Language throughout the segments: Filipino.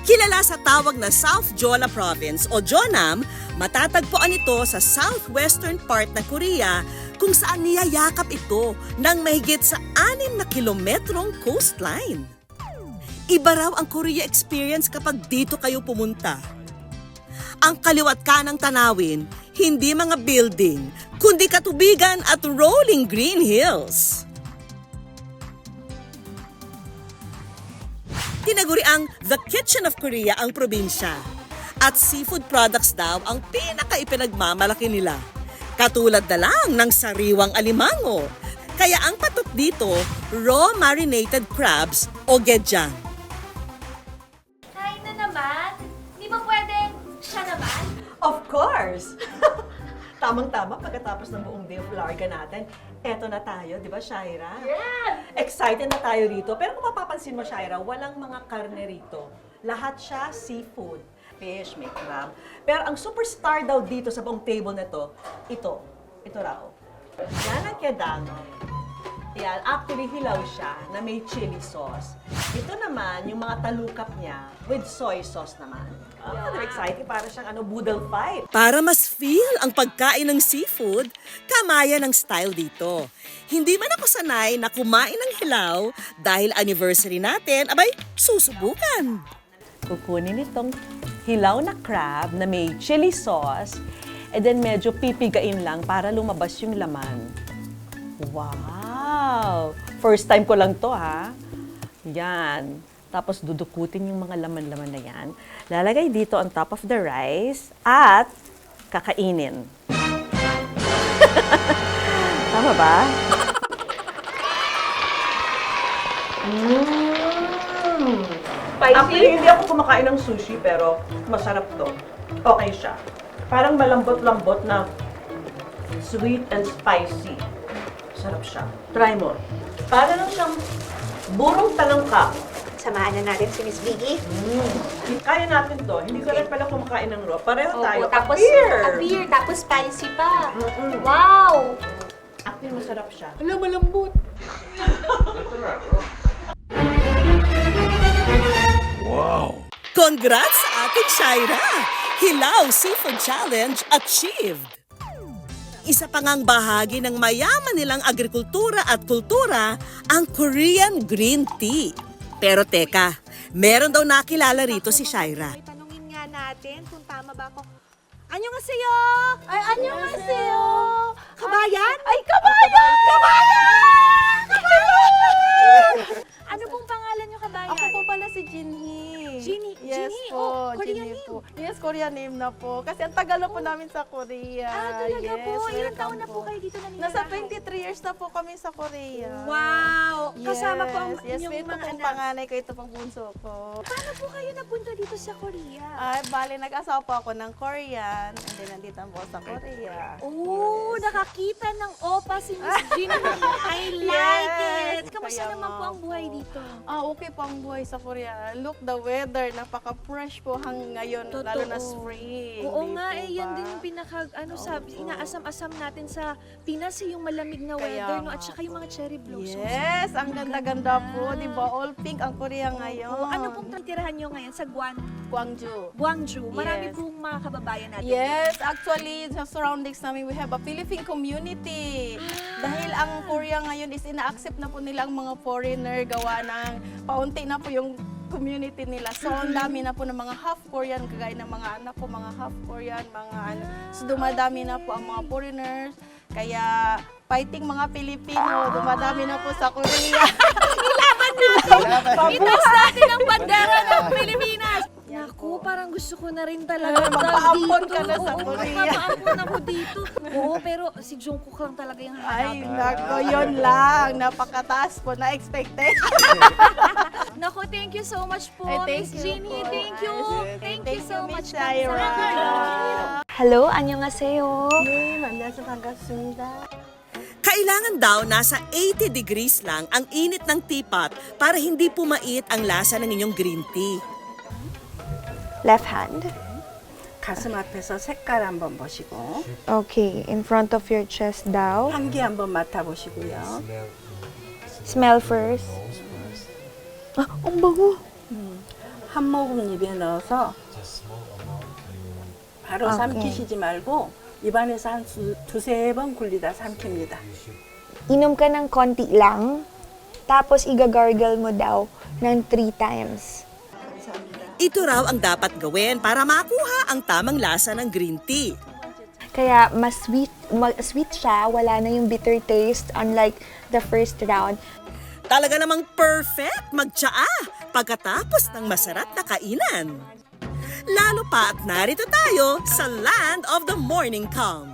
Kilala sa tawag na South Jeolla Province o Jeonnam, matatagpuan ito sa southwestern part ng Korea kung saan niyayakap ito ng mahigit sa 6 na kilometrong coastline. Iba raw ang Korea experience kapag dito kayo pumunta. Ang kaliwat kanang tanawin, hindi mga building, kundi katubigan at rolling green hills. Tinaguriang The Kitchen of Korea ang probinsya. At seafood products daw ang pinaka-ipinagmamalaki nila. Katulad na lang ng sariwang alimango. Kaya ang patok dito, raw marinated crabs o gedjang. Kain na naman? Di ba pwedeng siya naman? Of course! Tamang-tama pagkatapos ng buong day of larga natin. Eto na tayo, di ba, Shaira? Yes! Excited na tayo rito. Pero kung mapapansin mo, Shaira, walang mga karne rito. Lahat siya seafood. Fish, may crab. Pero ang superstar daw dito sa buong table na to, ito raw. Yan ang kedang. Yan, actually hilaw siya na may chili sauce. Ito naman, yung mga talukap niya with soy sauce naman. I'm excited, para siyang boodle fight. Para mas feel ang pagkain ng seafood, kamaya ng style dito. Hindi man ako sanay na kumain ng hilaw dahil anniversary natin, abay, susubukan. Kukunin itong hilaw na crab na may chili sauce, and then medyo pipigain lang para lumabas yung laman. Wow! First time ko lang to, ha? Yan. Tapos dudukutin yung mga laman-laman na yan. Lalagay dito on top of the rice at kakainin. Tama ba? Actually, hindi ako kumakain ng sushi, pero masarap to. Okay siya. Parang malambot-lambot na sweet and spicy. Sarap siya. Try mo. Para lang siyang burong talangka. Samahan na natin si Miss Biggie. Kaya natin to. Hindi ko rin pala kumakain ng raw. Pareho tayo. Tapos Appear! appear, tapos spicy pa. Mm-mm. Wow! Actually, masarap siya. Alam, malambot. Congrats sa ating Shaira! Hilaw Seafood Challenge achieved! Isa pa ngang bahagi ng mayaman nilang agrikultura at kultura ang Korean green tea. Pero teka, meron daw nakilala rito si Shaira. Ay, tanungin nga natin kung tama ba ako. Annyeonghaseyo! Ay, annyeonghaseyo! Kabayan? Ay, kabayan! Kabayan! Kabayan! Ano pong pangalan niyo, kabayan? Ako po pala si Jinhee. Jinhee? Yes Jinhee? po, Oh, Korean Jinhee name. po. Yes, Korean name na po. Kasi ang tagal na po namin sa Korea. Talaga yes, po? Ilang welcome taon na po kayo dito nanirahan? Nasa 23 years na po kami sa Korea. Wow! Kasama po ang Yes, inyong ito mga pong anak. panganay ko, ito pong bunso ko. Paano po kayo napunta dito sa Korea? Ay, bali, nag-asawa po ako ng Korean. And then, nandito po sa Korea. Oh, nakakita ng opa si Miss Gina. I like it. Kamusta Kaya naman po nga ang buhay po. dito? Okay po ang buhay sa Korea. Look, the weather, napaka-fresh po hanggang ngayon, Totoo. lalo na spring. Oo di nga, po yan ba? din yung inaasam-asam natin sa Pinas, yung malamig na Kaya weather, no? nga At saka yung mga cherry blossoms. Yes, ang ganda-ganda po, di ba? All pink ang Korea ngayon. Oo, ano pong titirahan nyo ngayon sa Gwangju. Gwangju? Marami Yes. pong mga kababayan natin. Yes, actually, sa surroundings namin, we have a Philippine community. Dahil ang Korea ngayon is ina-accept na po nila ang mga foreigner, gawa ng paunti na po yung community nila. So, ang dami na po ng mga half Korean, kagaya ng mga anak ko, mga half Korean, mga ano. So, dumadami na po ang mga foreigners. Kaya, fighting mga Pilipino, dumadami na po sa Korea. Itas natin ang bandera ng Pilipinas! Naku, parang gusto ko na rin talaga Magpaampon dito. ka na sa Oo, Korea. magpapaampon ako dito. Oo, pero si Jungkook lang talaga yung Ay, hanapin. nako, yun lang. Napakataas po na expected. Naku, thank you so much po, Ay, thank Miss you Jeannie. po. Thank you. Thank you so much. Miss Shaira. Hello, annyeonghaseyo. 네, 만나서 반갑습니다. Kailangan daw nasa 80 degrees lang ang init ng teapot para hindi pumait ang lasa ng inyong green tea. Left hand. 가슴 앞에서 색깔 한번 보시고 Okay, in front of your chest daw. 향기 한번 맡아보시고요. Smell first. Ah, ang bango. 한 모금 입에 넣어서 바로 오케이. 삼키시지 말고 입안에서 한 두세 번 굴리다 삼킵니다. Inom ka ng konti lang, tapos igagargle mo daw ng 3 times. Ito raw ang dapat gawin para makuha ang tamang lasa ng green tea. Kaya mas sweet siya, wala na yung bitter taste unlike the first round. Talaga namang perfect magtsaa pagkatapos ng masarap na kainan. Lalo pa at narito tayo sa Land of the Morning Calm.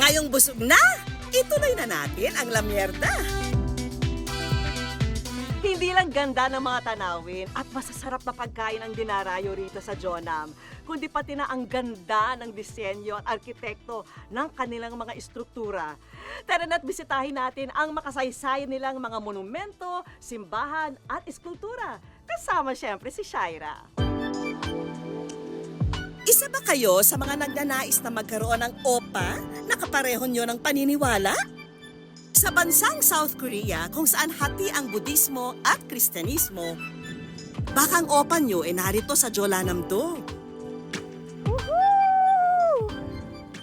Ngayong busog na, ituloy na natin ang lamierda. Hindi lang ganda ng mga tanawin at masasarap na pagkain ang dinarayo rito sa Jonam, kundi pati na ang ganda ng disenyo at arkitekto ng kanilang mga estruktura. Tara na't bisitahin natin ang makasaysayan nilang mga monumento, simbahan at eskultura. Kasama siyempre si Shaira. Isa ba kayo sa mga nagnanais na magkaroon ng OPA na kapareho nyo ng paniniwala? Sa bansang South Korea kung saan hati ang Budismo at Kristyanismo, baka ang OPA nyo ay narito sa Jeollanam-do.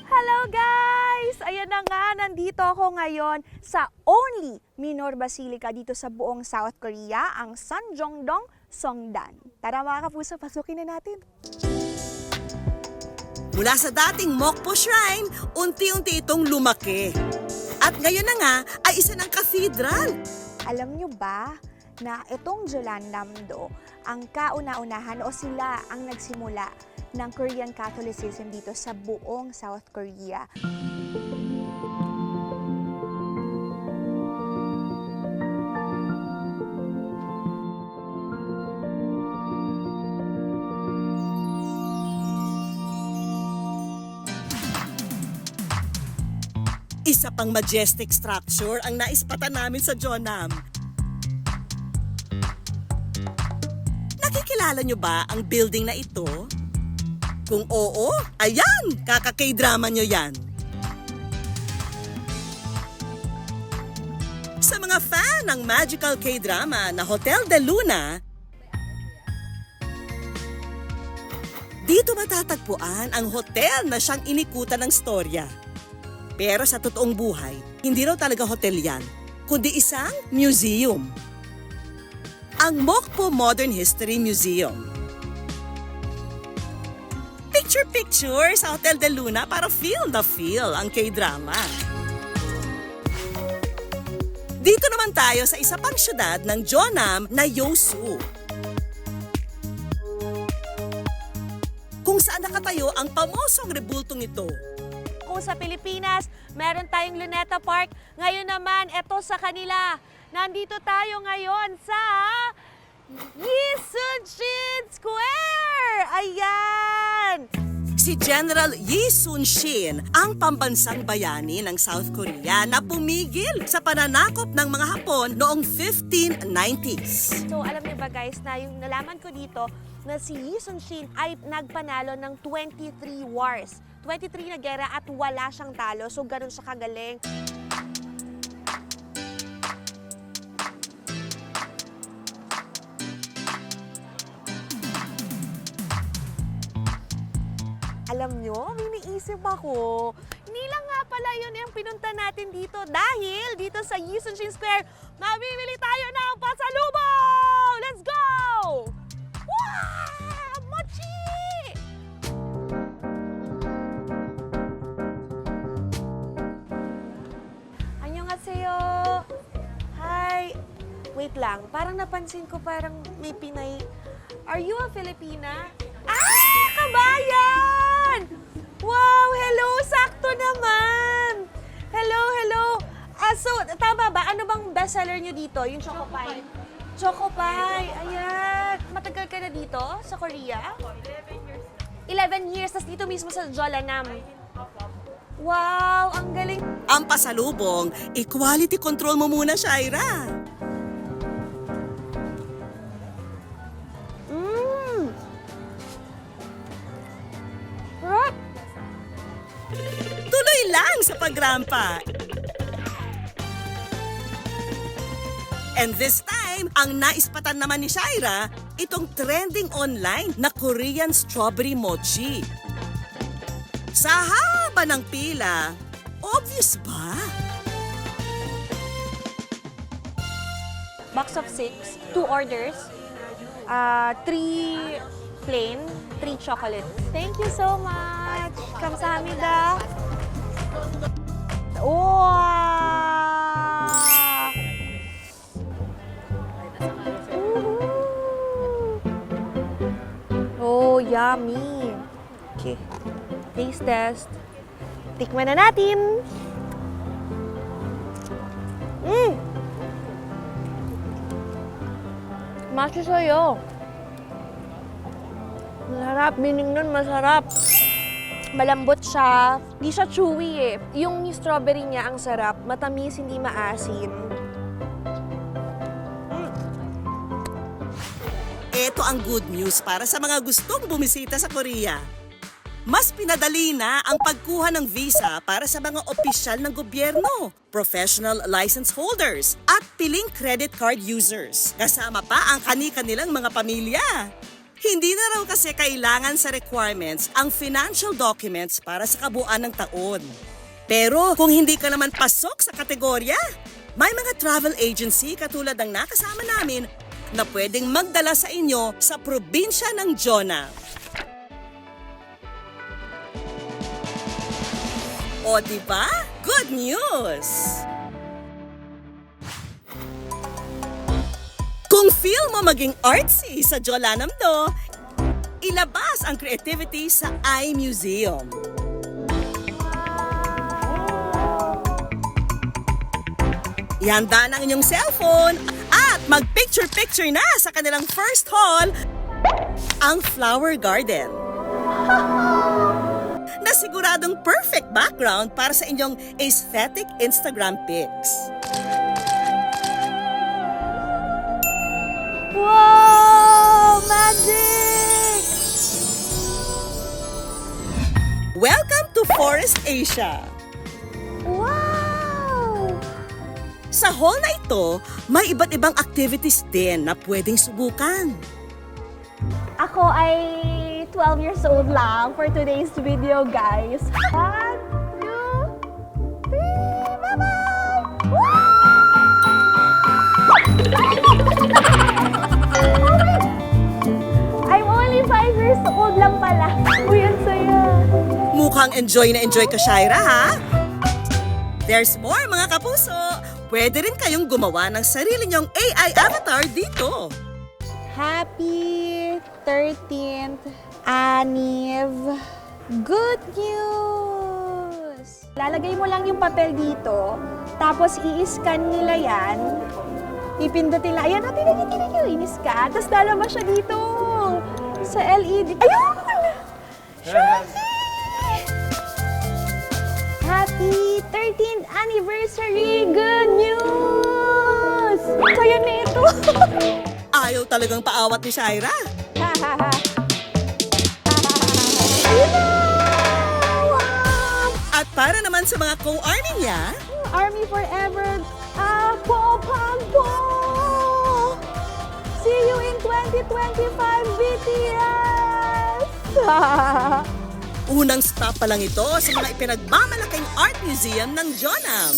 Hello guys! Ayan na nga, nandito ako ngayon sa only minor basilica dito sa buong South Korea, ang Sanjongdong Songdan. Tara mga kapuso, pasukin na natin. Mula sa dating Mokpo Shrine, unti-unti itong lumaki. At ngayon na nga ay isa ng cathedral. Alam nyo ba na itong Jeollanam-do ang kauna-unahan o sila ang nagsimula ng Korean Catholicism dito sa buong South Korea. Isa pang majestic structure ang naispatan namin sa Jeonnam. Nakikilala nyo ba ang building na ito? Kung oo, ayan! Kaka-K-drama nyo yan! Sa mga fan ng magical K-drama na Hotel de Luna, dito matatagpuan ang hotel na siyang inikutan ng storya. Pero sa totoong buhay, hindi raw talaga hotel yan, kundi isang museum. Ang Mokpo Modern History Museum. Picture-picture sa Hotel de Luna para feel the feel ang K-drama. Dito naman tayo sa isa pang syudad ng Jeonnam na Yeosu. Kung saan nakatayo ang pamosong rebultong ito. Kung sa Pilipinas, meron tayong Luneta Park. Ngayon naman, eto sa kanila. Nandito tayo ngayon sa Yisunshin Square! Ayan! Si General Yi Sun-shin ang pambansang bayani ng South Korea na pumigil sa pananakop ng mga Hapon noong 1590s. So, alam niyo ba guys, na yung nalaman ko dito na si Yi Sun-shin ay nagpanalo ng 23 wars. 23 na gera at wala siyang talo. So, ganun siya kagaling. Alam nyo, may naisip ako. Hindi lang nga pala yun yung pinunta natin dito dahil dito sa Yisunshin Square, mabibili tayo ng pasalubong! Let's go! Wow! Mochi! Annyeonghaseyo! Hi! Wait lang, parang napansin ko parang may Pinay. Are you a Filipina? Ah! Kabayan! Wow! Hello! Sakto naman! Hello! Hello! So, tama ba? Ano bang bestseller nyo dito? Yung Choco Pie? Choco Pie! Ayan! Matagal ka na dito sa Korea? 11 years. Tapos dito mismo sa Jeollanam. Wow! Ang galing! Ang pasalubong, i-quality control mo muna, Shaira. Tuloy lang sa pagrampa. And this time, time, ang naispatan naman ni Shaira, itong trending online na Korean strawberry mochi. Sa haba ng pila, obvious ba? Box of 6, 2 orders, 3 plain, 3 chocolate. Thank you so much. 감사합니다. Wow! Oh, yummy. Okay. Taste test. Tikman na natin. 맛있어요. Masarap, meaning nun masarap. Malambot siya. Hindi siya chewy eh. Yung strawberry niya ang sarap. Matamis, hindi maasin. Ito ang good news para sa mga gustong bumisita sa Korea. Mas pinadali na ang pagkuha ng visa para sa mga opisyal ng gobyerno, professional license holders, at piling credit card users. Kasama pa ang kani-kanilang mga pamilya. Hindi na raw kasi kailangan sa requirements ang financial documents para sa kabuuan ng taon. Pero kung hindi ka naman pasok sa kategorya, may mga travel agency katulad ng nakasama namin na pwedeng magdala sa inyo sa probinsya ng Jeonnam. O diba? Good news! Kung feel mo maging artsy sa Jeonnam do, ilabas ang creativity sa iMuseum. Ihanda ang inyong cellphone at mag-picture-picture na sa kanilang first hall, ang Flower Garden. Na siguradong perfect background para sa inyong aesthetic Instagram pics. Wow! Magic! Welcome to Forest Asia! Wow! Sa hall na ito, may iba't ibang activities din na pwedeng subukan. Ako ay 12 years old lang for today's video, guys. 1, 2, 3, bye-bye! I'm only 5 years old lang pala. Uy, ang saya. Mukhang enjoy na enjoy ka, Shaira, ha? There's more, mga kapuso! Pwede rin kayong gumawa ng sarili nyong AI avatar dito. Happy 13th Aniv. Good news! Lalagay mo lang yung papel dito, tapos i-scan nila yan. Ipindutin lang. Ayan, in-scan. Tapos lalabas siya dito sa LED. Ayun! Shopee! Happy 13th anniversary! Good news! Kaya na ito! Ayaw talagang paawat ni Shaira. At para naman sa mga co-army niya, Army forever! Ako, Pampo! See you in 2025 BTS! unang stop pa lang ito sa mga ipinagmamalaking art museum ng Jeonnam.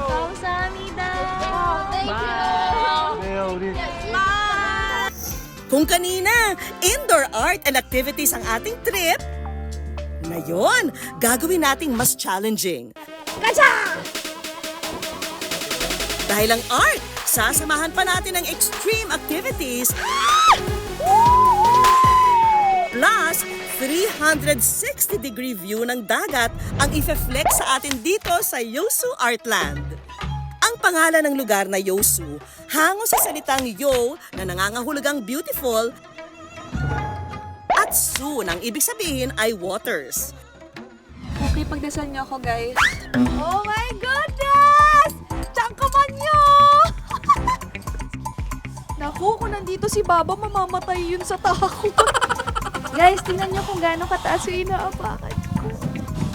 감사합니다. Thank you. Kung kanina, indoor art and activities ang ating trip, ngayon, gagawin nating mas challenging. Dahil ang art, sasamahan pa natin ng extreme activities, plus 360-degree view ng dagat ang ife-flex sa atin dito sa Yeosu Artland. Ang pangalan ng lugar na Yeosu, hango sa salitang yo na nangangahulugang beautiful, at su nang ibig sabihin ay waters. Okay, pagdasal niyo ako, guys. Oh my goodness! Tangkaman niyo! Naku, kung nandito si Baba, mamamatay yun sa takot. Guys, tingnan niyo kung gaano kataas yung inaapakan ko.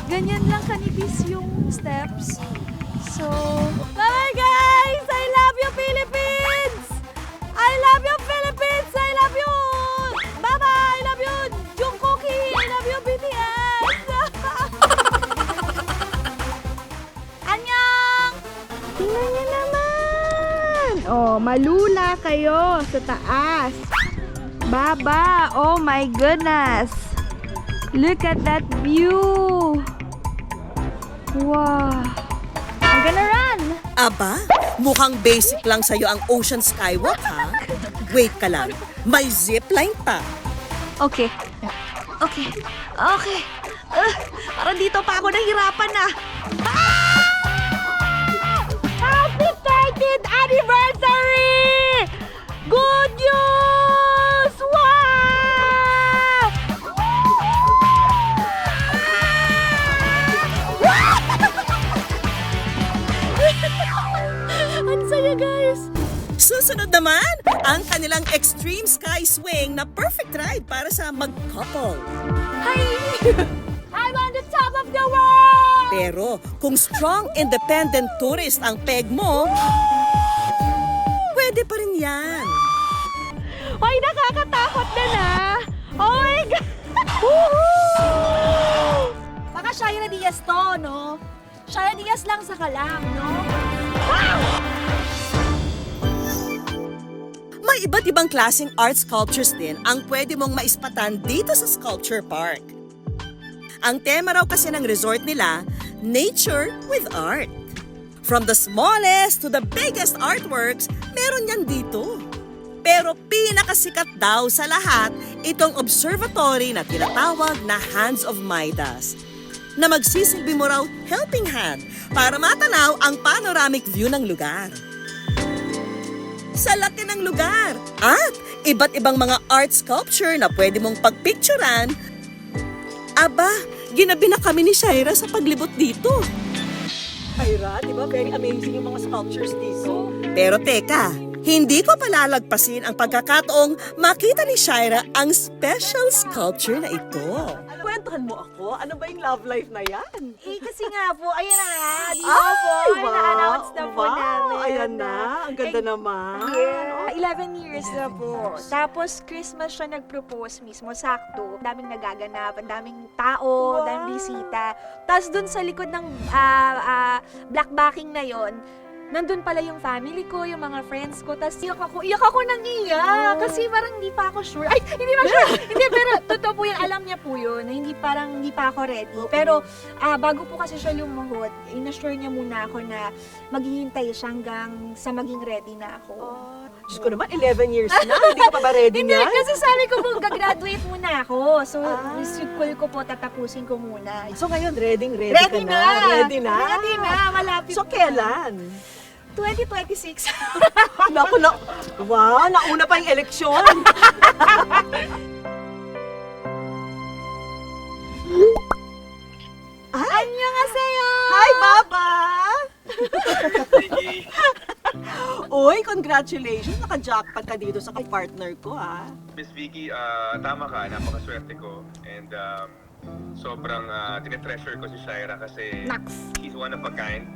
Ganyan lang kanipis yung steps. So, Bye guys! I love you, Philippines! I love you, Philippines! I love you! Baba, I love you! Jungkooki! I love you, BTS! Annyeong! Tingnan niyo naman! Oh, malula kayo sa taas. Baba, oh my goodness. Look at that view. Wow. I'm gonna run. Aba, mukhang basic lang sa'yo ang Ocean Skywalk, ha? Wait ka lang, may zipline pa. Okay. Okay. Okay. Parang dito pa ako nahirapan na. Happy 30th anniversary! Good news! Wow! Ang saya, guys! Susunod naman, ang kanilang Extreme Sky Swing na perfect ride para sa mag-couple. Hi! I'm on the top of the world! Pero kung strong independent tourist ang peg mo, pwede pa rin yan. Hoy, nakakatakot na! Oh my God! Baka Shaira Diaz to, no? Shaira Diaz lang sa kalam, no? May iba't ibang klaseng art sculptures din ang pwede mong maispatan dito sa Sculpture Park. Ang tema raw kasi ng resort nila, Nature with Art. From the smallest to the biggest artworks, meron yan dito. Pero pinakasikat daw sa lahat, itong observatory na tinatawag na Hands of Midas, na magsisilbi mo raw helping hand para matanaw ang panoramic view ng lugar. Sa laki ng lugar at iba't ibang mga art sculpture na pwede mong pagpicturan, aba, ginabi na kami ni Shaira sa paglibot dito. Ira, di ba? Very amazing yung mga sculptures dito. Pero teka, hindi ko palalagpasin ang pagkakataong makita ni Shaira ang special sculpture na ito. Kwentuhan mo ako, ano ba yung love life na yan? Eh, kasi nga po, ayan na nga, di ba po? Na-announce na po namin. Ayan na, ang ganda naman. Yeah, 11 years na po. Tapos, Christmas siya nag-propose mismo, sakto. Daming nagaganap, ang daming tao, daming bisita. Tapos dun sa likod ng black backing na yon, nandun pala yung family ko, yung mga friends ko. Tapos iyak ako nang iyak. Kasi parang hindi pa ako sure. Ay, hindi pa sure. Hindi, pero totoo po yung alam niya po yun. Na hindi pa ako ready. Pero bago po kasi siya lumuhod, inassure niya muna ako na maghihintay siya hanggang sa maging ready na ako. Diyos ko naman, 11 years na, hindi ka pa ba ready Hindi, na? kasi sabi ko po, gagraduate muna ako. So, school ko po, tatapusin ko muna. So ngayon, ready ka Ready na. na! Ready na? Ready na, malapit So na. kailan? 2026. Naku, wow, nauna pa yung eleksyon. Annyeonghaseyo! Hi, Baba! Uy, congratulations! Naka-jackpot ka dito sa partner ko, ha? Miss Vicky, tama ka, napakaswerte ko. And sobrang tinetreasure ko si Shaira kasi she's one of a kind.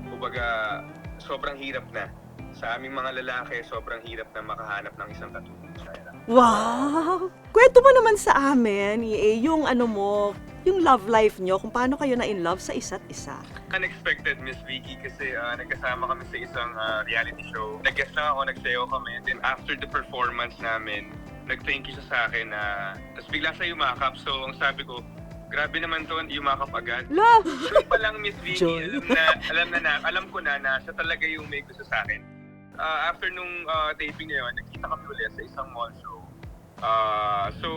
Kumbaga, sobrang hirap na. Sa aming mga lalaki, sobrang hirap na makahanap ng isang katulad ni Shaira. Wow! Kwento mo naman sa amin, yung ano mo, yung love life nyo, kung paano kayo na-in love sa isa't isa. Unexpected, Miss Vicky, kasi nagkasama kami sa isang reality show. Nag-guest lang ako, nagsayaw kami. And then after the performance namin, nag-thank you siya sa akin na tapos bigla siya yumakap. So ang sabi ko, grabe naman to, yumakap agad. Love! Doon pa lang, Miss Vicky, Joy. alam ko na siya talaga yung may gusto sa akin. After nung taping ngayon, nakita kami ulit sa isang mall show. So,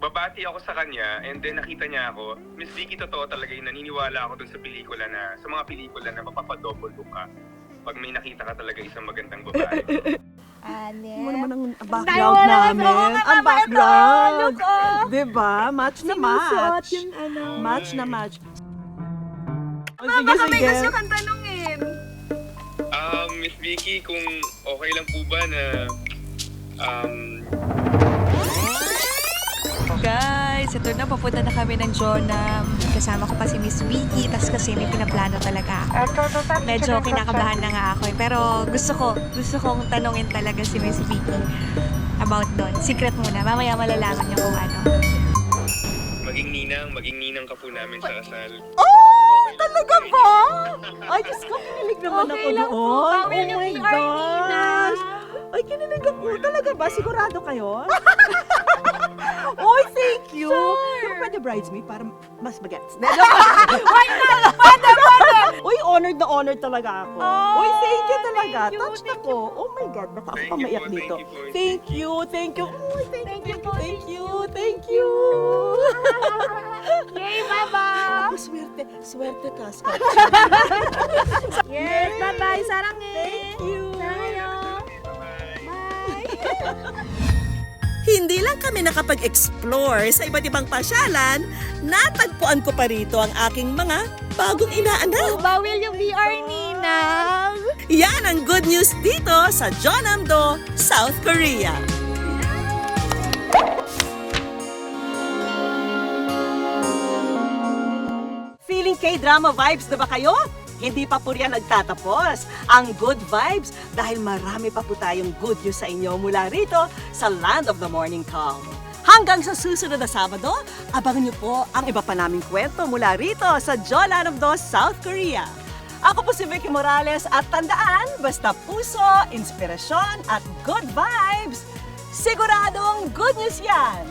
babati ako sa kanya and then nakita niya ako. Miss Vicky, totoo talaga yung naniniwala ako dun sa pelikula na, sa mga pelikula na mapapadouble look ka pag may nakita ka talaga isang magandang babae. Ano naman ang background namin? Ang background! Diba? Match na match. Match na match. Baka may gusto kang tanungin. Miss Vicky, kung okay lang po ba na Guys, ito na, papunta na kami ng Jonam. Kasama ko pa si Miss Vicky, tas kasi may pinaplano talaga ako. Medyo kinakabahan na nga ako pero gusto kong tanungin talaga si Miss Vicky about doon. Secret muna, mamaya malalaman niyo kung ano. Maging ninang ka po namin sa kasal. Oh! Talaga ba? Ay, Diyos ko, kinilig naman Okay ako lang po. doon. Bawal yung PR, Nina. Ay, kinilig ako. Talaga ba? Sigurado kayo? Oy, thank you. Pero pwede bridesmaid para mas bagets. Why not? Pwede. Uy, honored na honored talaga ako. Uy, thank you talaga. Touched ako. Oh my God, baka ako Thank you pamaiyak po, dito. thank you po. Thank you. Uy, thank you. Yay, Baba! Ako, swerte ka, Scott. Yes, bye-bye. Sarangin! Thank you. Hindi lang kami nakapag-explore sa iba't ibang pasyalan, natagpuan ko pa rito ang aking mga bagong inaanak. Bawal yung VR, Ninang! Yan ang good news dito sa Jeonnam-do, South Korea. Feeling K-drama vibes na ba kayo? Hindi pa po riyan nagtatapos ang good vibes dahil marami pa po tayong good news sa inyo mula rito sa Land of the Morning Calm. Hanggang sa susunod na Sabado, abangan niyo po ang iba pa naming kwento mula rito sa Jeonnam-do, South Korea. Ako po si Vicky Morales at tandaan, basta puso, inspirasyon at good vibes, siguradong good news yan!